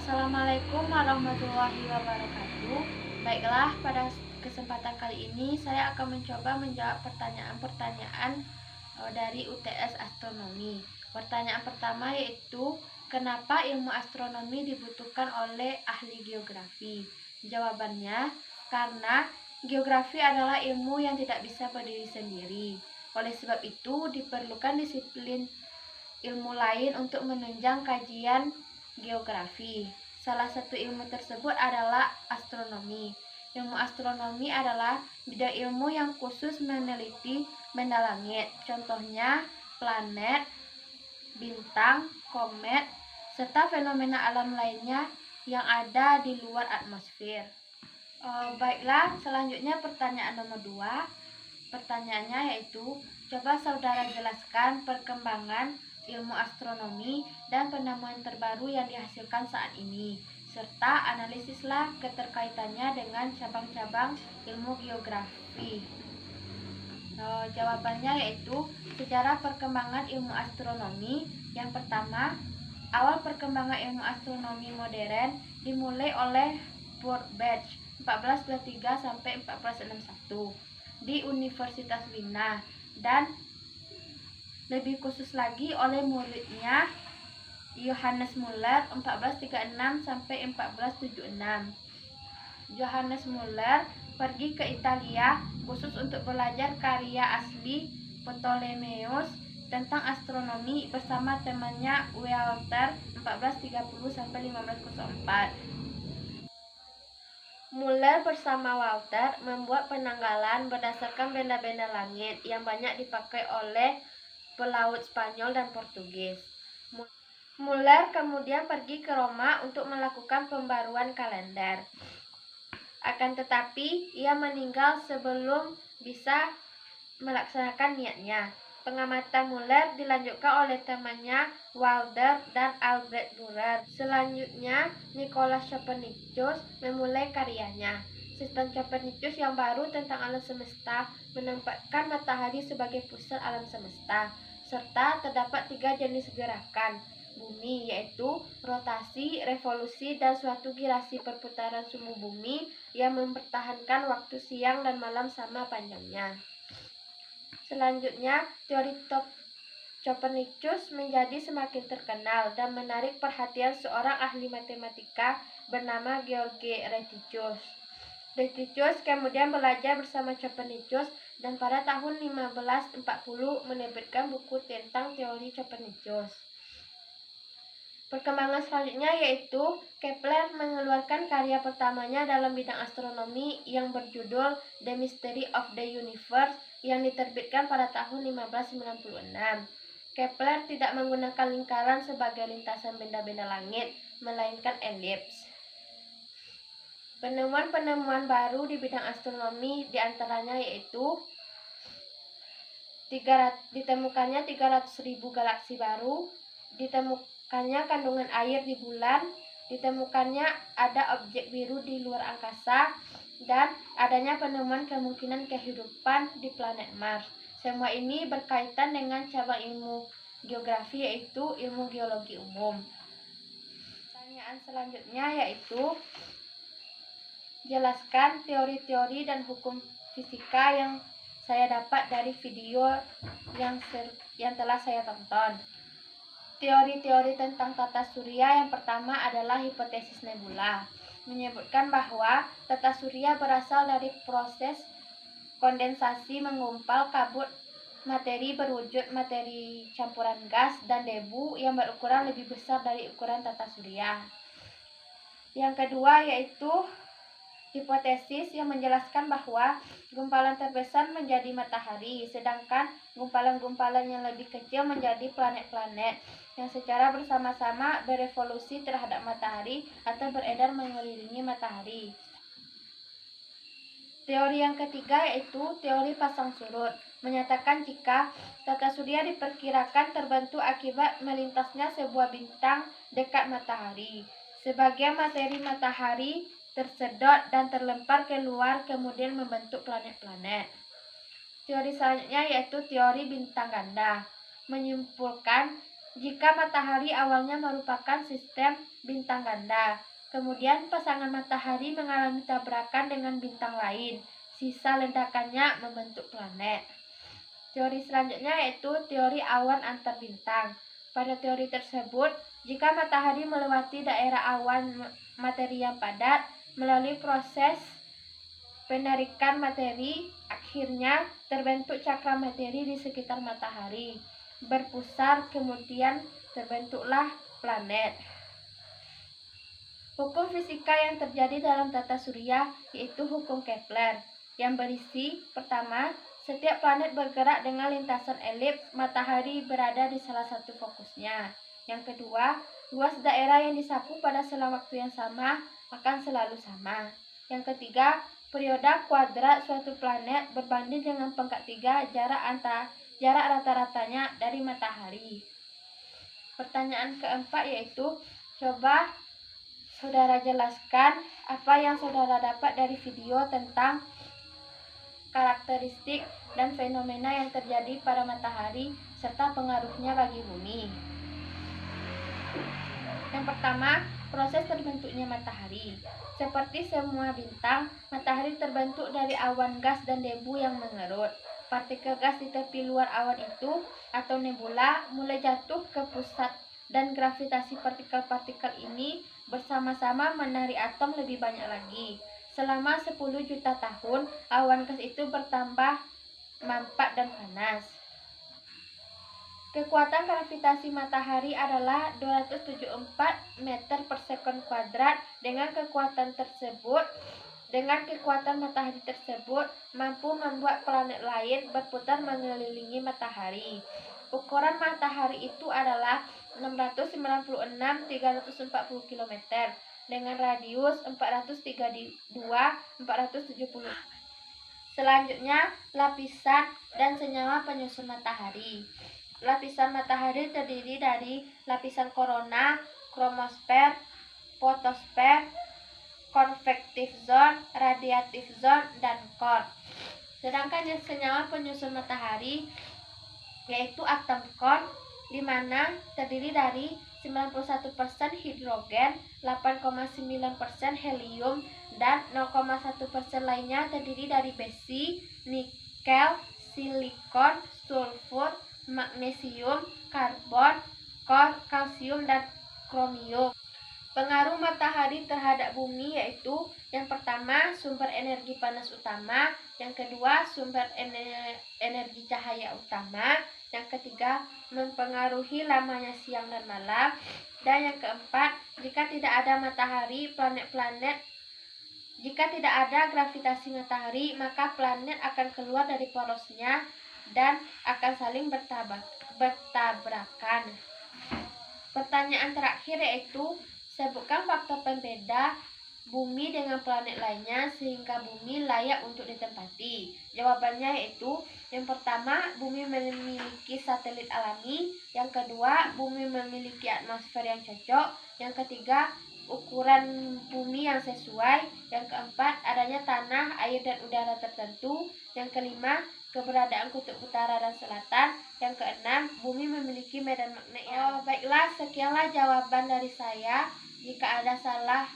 Assalamualaikum warahmatullahi wabarakatuh. Baiklah, pada kesempatan kali ini saya akan mencoba menjawab pertanyaan-pertanyaan dari UTS Astronomi. Pertanyaan pertama yaitu, kenapa ilmu astronomi dibutuhkan oleh ahli geografi? Jawabannya, karena geografi adalah ilmu yang tidak bisa berdiri sendiri. Oleh sebab itu, diperlukan disiplin ilmu lain untuk menunjang kajian geografi. Salah satu ilmu tersebut adalah astronomi. Ilmu astronomi adalah bidang ilmu yang khusus meneliti benda langit, contohnya planet, bintang, komet, serta fenomena alam lainnya yang ada di luar atmosfer. Baiklah, selanjutnya pertanyaan nomor 2. Pertanyaannya yaitu, coba saudara jelaskan perkembangan ilmu astronomi dan penemuan terbaru yang dihasilkan saat ini, serta analisislah keterkaitannya dengan cabang-cabang ilmu geografi. Jawabannya yaitu, sejarah perkembangan ilmu astronomi. Yang pertama, awal perkembangan ilmu astronomi modern dimulai oleh Babbage 1423 sampai 1461 di Universitas Wina, dan lebih khusus lagi oleh muridnya Johannes Muller 1436 sampai 1476. Johannes Muller pergi ke Italia khusus untuk belajar karya asli Ptolemeus tentang astronomi bersama temannya Walter 1430 sampai 1504. Muller bersama Walter membuat penanggalan berdasarkan benda-benda langit yang banyak dipakai oleh pelaut Spanyol dan Portugis. Muller kemudian pergi ke Roma untuk melakukan pembaruan kalender. Akan tetapi, ia meninggal sebelum bisa melaksanakan niatnya. Pengamatan Muller dilanjutkan oleh temannya Walther dan Albrecht Dürer. Selanjutnya, Nicolaus Copernicus memulai karyanya. Sistem Copernicus yang baru tentang alam semesta menempatkan matahari sebagai pusat alam semesta, serta terdapat 3 jenis gerakan bumi, yaitu rotasi, revolusi, dan suatu girasi perputaran sumbu bumi yang mempertahankan waktu siang dan malam sama panjangnya. Selanjutnya, teori Copernicus menjadi semakin terkenal dan menarik perhatian seorang ahli matematika bernama George Reticius. Reticius kemudian belajar bersama Copernicus dan pada tahun 1540 menerbitkan buku tentang teori Copernicus. Perkembangan selanjutnya yaitu Kepler mengeluarkan karya pertamanya dalam bidang astronomi yang berjudul The Mystery of the Universe yang diterbitkan pada tahun 1596. Kepler tidak menggunakan lingkaran sebagai lintasan benda-benda langit, melainkan elips. Penemuan-penemuan baru di bidang astronomi diantaranya yaitu ditemukannya 300.000 galaksi baru, ditemukannya kandungan air di bulan, ditemukannya ada objek biru di luar angkasa, dan adanya penemuan kemungkinan kehidupan di planet Mars. Semua ini berkaitan dengan cabang ilmu geografi yaitu ilmu geologi umum. Pertanyaan selanjutnya yaitu, jelaskan teori-teori dan hukum fisika yang saya dapat dari video yang telah saya tonton. Teori-teori tentang tata surya yang pertama adalah hipotesis nebula, menyebutkan bahwa tata surya berasal dari proses kondensasi menggumpal kabut materi berwujud materi campuran gas dan debu yang berukuran lebih besar dari ukuran tata surya. Yang kedua yaitu hipotesis yang menjelaskan bahwa gumpalan terbesar menjadi matahari, sedangkan gumpalan-gumpalan yang lebih kecil menjadi planet-planet yang secara bersama-sama berevolusi terhadap matahari atau beredar mengelilingi matahari. Teori yang ketiga yaitu teori pasang surut, menyatakan jika tata surya diperkirakan terbentuk akibat melintasnya sebuah bintang dekat matahari. Sebagian materi matahari tersedot dan terlempar keluar kemudian membentuk planet-planet. Teori selanjutnya yaitu teori bintang ganda, menyimpulkan jika matahari awalnya merupakan sistem bintang ganda. Kemudian pasangan matahari mengalami tabrakan dengan bintang lain. Sisa ledakannya membentuk planet. Teori selanjutnya yaitu teori awan antar bintang. Pada teori tersebut, jika matahari melewati daerah awan materi yang padat melalui proses penarikan materi, akhirnya terbentuk cakra materi di sekitar matahari. Berpusar, kemudian terbentuklah planet. Hukum fisika yang terjadi dalam tata surya yaitu hukum Kepler, yang berisi pertama, setiap planet bergerak dengan lintasan elips, matahari berada di salah satu fokusnya. Yang kedua, luas daerah yang disapu pada selang waktu yang sama akan selalu sama. Yang ketiga, periode kuadrat suatu planet berbanding dengan pangkat 3 jarak rata-ratanya dari matahari. Pertanyaan keempat yaitu, coba saudara jelaskan apa yang saudara dapat dari video tentang karakteristik dan fenomena yang terjadi pada matahari serta pengaruhnya bagi bumi. Yang pertama, proses terbentuknya matahari. Seperti semua bintang, matahari terbentuk dari awan gas dan debu yang mengerut. Partikel gas di tepi luar awan itu atau nebula mulai jatuh ke pusat, dan gravitasi partikel-partikel ini bersama-sama menarik atom lebih banyak lagi. Selama 10 juta tahun, awan gas itu bertambah mampat dan panas. Kekuatan gravitasi matahari adalah 274 meter per sekon kuadrat. Dengan kekuatan matahari tersebut mampu membuat planet lain berputar mengelilingi matahari. Ukuran matahari itu adalah 696.340 km dengan radius 432.470. Selanjutnya, lapisan dan senyawa penyusun matahari. Lapisan matahari terdiri dari lapisan korona, kromosfer, fotosfer, konvektif zone, radiatif zone, dan core. Sedangkan senyawa penyusun matahari yaitu atom core, di mana terdiri dari 91% hidrogen, 8,9% helium, dan 0,1% lainnya terdiri dari besi, nikel, silikon, sulfur, magnesium, karbon, kalsium, dan kromium. Pengaruh matahari terhadap bumi yaitu, yang pertama, sumber energi panas utama, yang kedua, sumber energi cahaya utama, yang ketiga, mempengaruhi lamanya siang dan malam, dan yang keempat, jika tidak ada gravitasi matahari, maka planet akan keluar dari porosnya dan akan saling bertabrakan. Pertanyaan terakhir yaitu, sebutkan faktor pembeda bumi dengan planet lainnya sehingga bumi layak untuk ditempati. Jawabannya yaitu, yang pertama, bumi memiliki satelit alami, yang kedua, bumi memiliki atmosfer yang cocok, yang ketiga, ukuran bumi yang sesuai, yang keempat, adanya tanah, air, dan udara tertentu, yang kelima, keberadaan kutub utara dan selatan, yang keenam, bumi memiliki medan magnet yang baiklah, sekianlah jawaban dari saya. Jika ada salah,